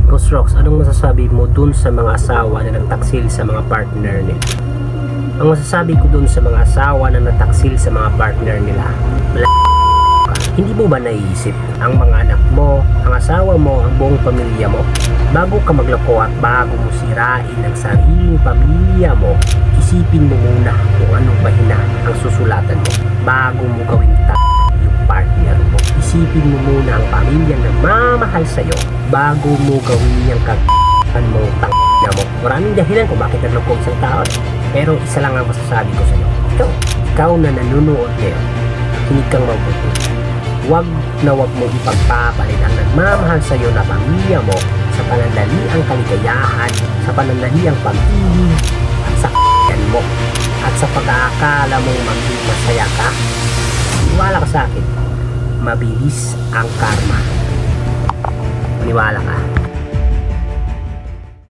Boss Rox, anong masasabi mo dun sa mga asawa na nagtaksil sa mga partner nila? Ang masasabi ko dun sa mga asawa na nataksil sa mga partner nila, hindi mo ba naiisip ang mga anak mo, ang asawa mo, ang buong pamilya mo? Bago ka magloko at bago mo sirain ang sariling pamilya mo, isipin mo muna kung anong bahina ang susulatan mo. Bago mo gawing yung partner mo, isipin mo muna ang pamilyang nagmamahal sa'yo bago mo gawin yung mong tangina mo. Maraming dahilan kung bakit nagloko isang tao. Pero isa lang ang masasabi ko sa'yo. Ikaw na nanonood ngayon, kinig kang mabuti. Huwag mo ipagpapalit ang nagmamahal sa iyo na pamilya mo sa panandaliang kaligayahan, sa panandaliang pag-ibig at sa mo at sa pag-aakala mong maging masaya ka. Maniwala ka sa akin, mabilis ang karma. Maniwala ka.